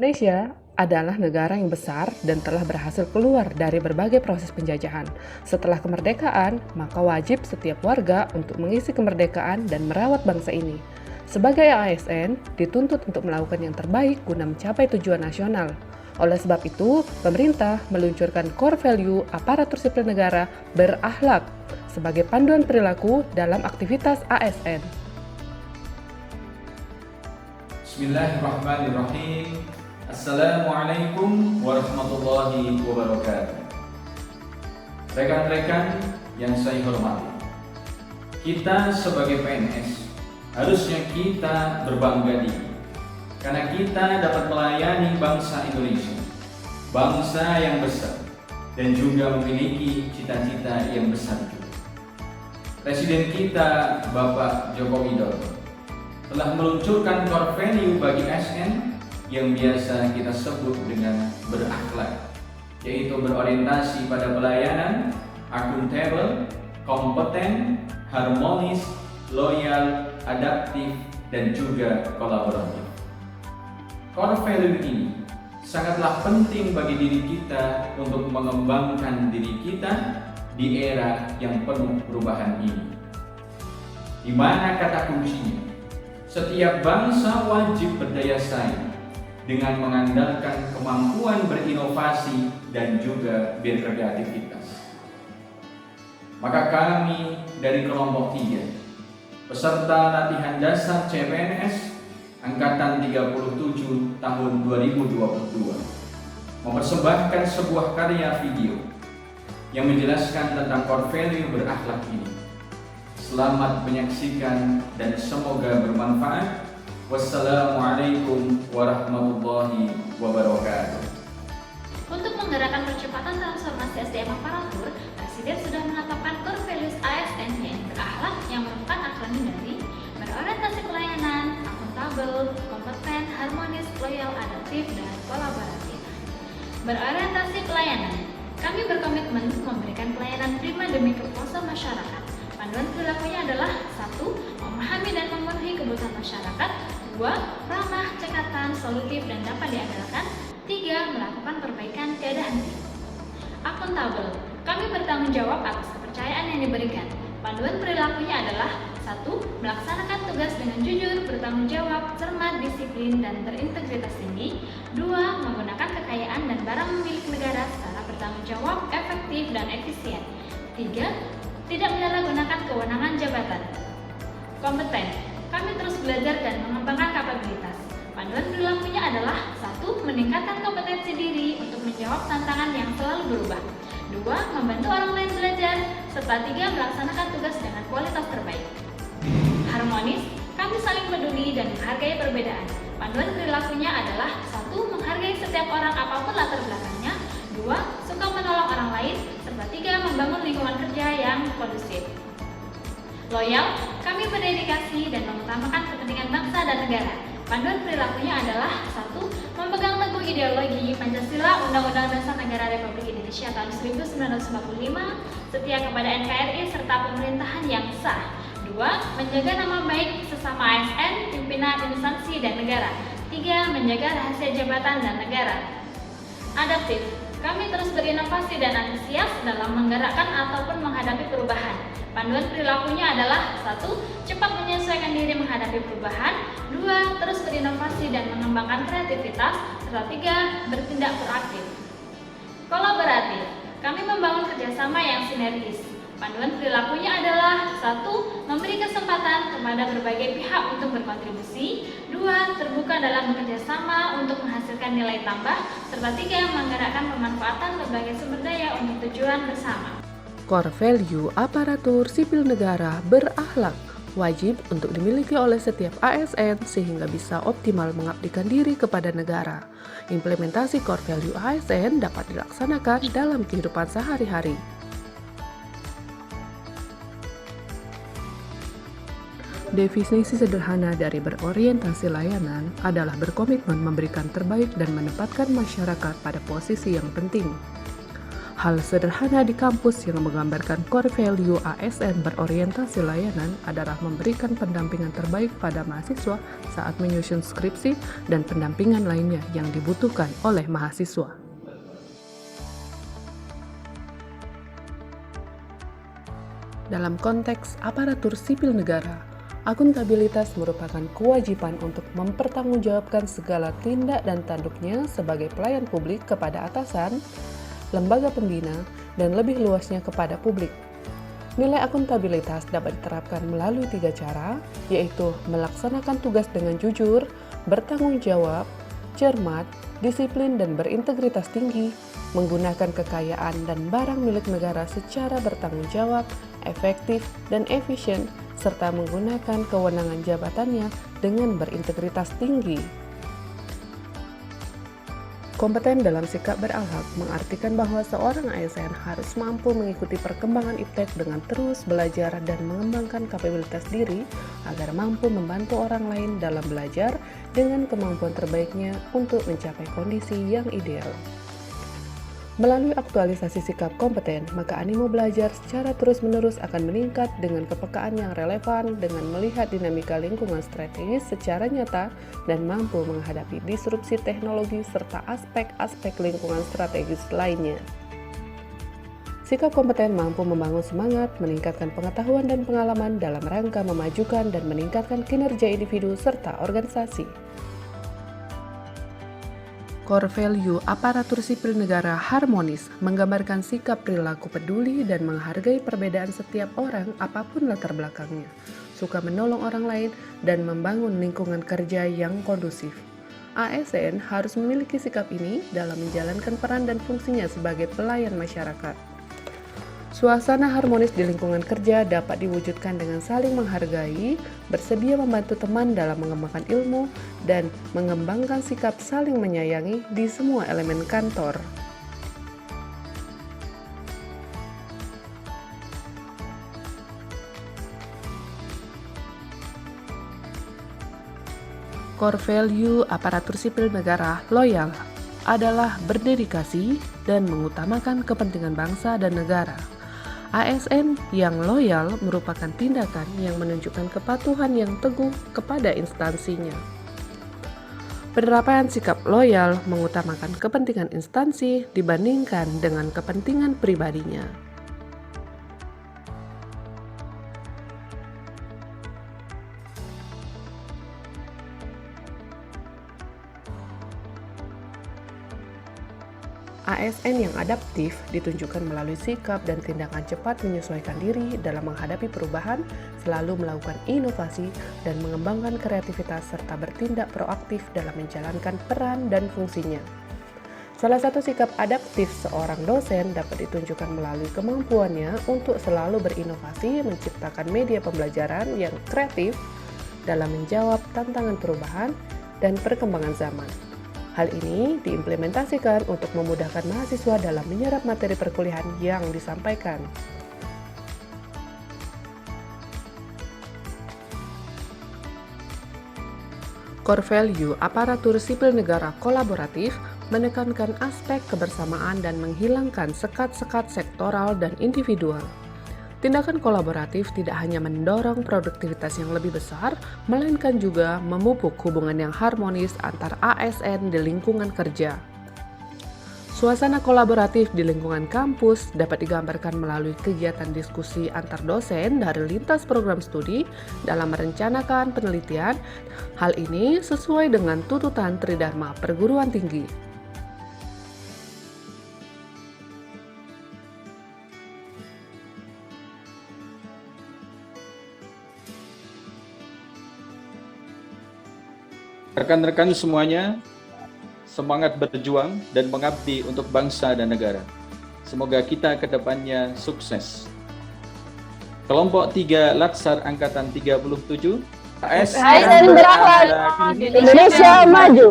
Indonesia adalah negara yang besar dan telah berhasil keluar dari berbagai proses penjajahan. Setelah kemerdekaan, maka wajib setiap warga untuk mengisi kemerdekaan dan merawat bangsa ini. Sebagai ASN, dituntut untuk melakukan yang terbaik guna mencapai tujuan nasional. Oleh sebab itu, pemerintah meluncurkan core value aparatur sipil negara berakhlak sebagai panduan perilaku dalam aktivitas ASN. Bismillahirrahmanirrahim. Assalamualaikum warahmatullahi wabarakatuh. Rekan-rekan yang saya hormati, kita sebagai PNS harusnya kita berbangga diri karena kita dapat melayani bangsa Indonesia, bangsa yang besar dan juga memiliki cita-cita yang besar juga. Presiden kita Bapak Joko Widodo telah meluncurkan core value bagi ASN yang biasa kita sebut dengan berakhlak, yaitu berorientasi pada pelayanan, akuntabel, kompeten, harmonis, loyal, adaptif, dan juga kolaboratif. Core value ini sangatlah penting bagi diri kita untuk mengembangkan diri kita di era yang penuh perubahan ini. Di mana kata kuncinya? Setiap bangsa wajib berdaya saing dengan mengandalkan kemampuan berinovasi dan juga berkreativitas. Maka kami dari kelompok 3, peserta latihan dasar CPNS Angkatan 37 tahun 2022, mempersembahkan sebuah karya video yang menjelaskan tentang core value berakhlak ini. Selamat menyaksikan dan semoga bermanfaat. Wassalamualaikum warahmatullahi wabarakatuh. Untuk menggerakkan percepatan transformasi SDM aparatur, Presiden sudah menetapkan core values ASN yang berakhlak yang merupakan akronim dari berorientasi pelayanan, akuntabel, kompeten, harmonis, loyal, adaptif, dan kolaboratif. Berorientasi pelayanan, kami berkomitmen memberikan pelayanan prima demi kepuasan masyarakat. Panduan perilakunya adalah 1. Memahami dan memenuhi kebutuhan masyarakat. 2. Ramah, cekatan, solutif, dan dapat diandalkan. 3. Melakukan perbaikan tiada henti. Akuntabel, kami bertanggung jawab atas kepercayaan yang diberikan. Panduan perilakunya adalah 1. Melaksanakan tugas dengan jujur, bertanggung jawab, cermat, disiplin, dan berintegritas tinggi. 2. Menggunakan kekayaan dan barang milik negara secara bertanggung jawab, efektif, dan efisien. 3. Tidak menyalahgunakan kewenangan jabatan. Kompeten, kami terus belajar dan mengembangkan kapabilitas. Panduan perilakunya adalah 1. Meningkatkan kompetensi diri untuk menjawab tantangan yang selalu berubah. 2. Membantu orang lain belajar. Serta 3. Melaksanakan tugas dengan kualitas terbaik. Harmonis, kami saling peduli dan menghargai perbedaan. Panduan perilakunya adalah 1. Menghargai setiap orang apapun latar belakangnya. 2. Suka menolong orang lain. Serta 3. Membangun lingkungan kerja yang kondusif. Loyal, kami berdedikasi dan mengutamakan kepentingan bangsa dan negara. Panduan perilakunya adalah 1. Memegang teguh ideologi Pancasila, Undang-Undang Dasar Negara Republik Indonesia tahun 1945, setia kepada NKRI serta pemerintahan yang sah. 2. Menjaga nama baik sesama ASN, pimpinan instansi dan negara. 3. Menjaga rahasia jabatan dan negara. Adaptif, kami terus berinovasi dan antusias dalam menggerakkan ataupun menghadapi perubahan. Panduan perilakunya adalah 1. Cepat menyesuaikan diri menghadapi perubahan. 2. Terus berinovasi dan mengembangkan kreativitas. Serta 3. Bertindak proaktif. Kolaboratif, kami membangun kerjasama yang sinergis. Panduan perilakunya adalah 1. Memberi kesempatan kepada berbagai pihak untuk berkontribusi. 2. Terbuka dalam bekerjasama untuk menghasilkan nilai tambah. Serta 3. Menggerakkan pemanfaatan berbagai sumber daya untuk tujuan bersama. Core value aparatur sipil negara berakhlak wajib untuk dimiliki oleh setiap ASN sehingga bisa optimal mengabdikan diri kepada negara. Implementasi core value ASN dapat dilaksanakan dalam kehidupan sehari-hari. Definisi sederhana dari berorientasi layanan adalah berkomitmen memberikan terbaik dan menempatkan masyarakat pada posisi yang penting. Hal sederhana di kampus yang menggambarkan core value ASN berorientasi layanan adalah memberikan pendampingan terbaik pada mahasiswa saat menyusun skripsi dan pendampingan lainnya yang dibutuhkan oleh mahasiswa. Dalam konteks aparatur sipil negara, akuntabilitas merupakan kewajiban untuk mempertanggungjawabkan segala tindak dan tanduknya sebagai pelayan publik kepada atasan, lembaga pembina, dan lebih luasnya kepada publik. Nilai akuntabilitas dapat diterapkan melalui 3 cara, yaitu melaksanakan tugas dengan jujur, bertanggung jawab, cermat, disiplin, dan berintegritas tinggi, menggunakan kekayaan dan barang milik negara secara bertanggung jawab, efektif, dan efisien, serta menggunakan kewenangan jabatannya dengan berintegritas tinggi. Kompeten dalam sikap berakhlak mengartikan bahwa seorang ASN harus mampu mengikuti perkembangan iptek dengan terus belajar dan mengembangkan kapabilitas diri agar mampu membantu orang lain dalam belajar dengan kemampuan terbaiknya untuk mencapai kondisi yang ideal. Melalui aktualisasi sikap kompeten, maka animo belajar secara terus-menerus akan meningkat dengan kepekaan yang relevan dengan melihat dinamika lingkungan strategis secara nyata dan mampu menghadapi disrupsi teknologi serta aspek-aspek lingkungan strategis lainnya. Sikap kompeten mampu membangun semangat, meningkatkan pengetahuan dan pengalaman dalam rangka memajukan dan meningkatkan kinerja individu serta organisasi. Core value aparatur sipil negara harmonis menggambarkan sikap perilaku peduli dan menghargai perbedaan setiap orang apapun latar belakangnya, suka menolong orang lain, dan membangun lingkungan kerja yang kondusif. ASN harus memiliki sikap ini dalam menjalankan peran dan fungsinya sebagai pelayan masyarakat. Suasana harmonis di lingkungan kerja dapat diwujudkan dengan saling menghargai, bersedia membantu teman dalam mengembangkan ilmu, dan mengembangkan sikap saling menyayangi di semua elemen kantor. Core value aparatur sipil negara loyal adalah berdedikasi dan mengutamakan kepentingan bangsa dan negara. ASN yang loyal merupakan tindakan yang menunjukkan kepatuhan yang teguh kepada instansinya. Penerapan sikap loyal mengutamakan kepentingan instansi dibandingkan dengan kepentingan pribadinya. ASN yang adaptif ditunjukkan melalui sikap dan tindakan cepat menyesuaikan diri dalam menghadapi perubahan, selalu melakukan inovasi dan mengembangkan kreativitas serta bertindak proaktif dalam menjalankan peran dan fungsinya. Salah satu sikap adaptif seorang dosen dapat ditunjukkan melalui kemampuannya untuk selalu berinovasi menciptakan media pembelajaran yang kreatif dalam menjawab tantangan perubahan dan perkembangan zaman. Hal ini diimplementasikan untuk memudahkan mahasiswa dalam menyerap materi perkuliahan yang disampaikan. Core value aparatur sipil negara kolaboratif menekankan aspek kebersamaan dan menghilangkan sekat-sekat sektoral dan individual. Tindakan kolaboratif tidak hanya mendorong produktivitas yang lebih besar, melainkan juga memupuk hubungan yang harmonis antar ASN di lingkungan kerja. Suasana kolaboratif di lingkungan kampus dapat digambarkan melalui kegiatan diskusi antar dosen dari lintas program studi dalam merencanakan penelitian. Hal ini sesuai dengan tuntutan Tridharma Perguruan Tinggi. Rekan-rekan semuanya, semangat berjuang dan mengabdi untuk bangsa dan negara. Semoga kita ke depannya sukses. Kelompok 3 Latsar Angkatan 37, ASN berakhlak, Indonesia maju.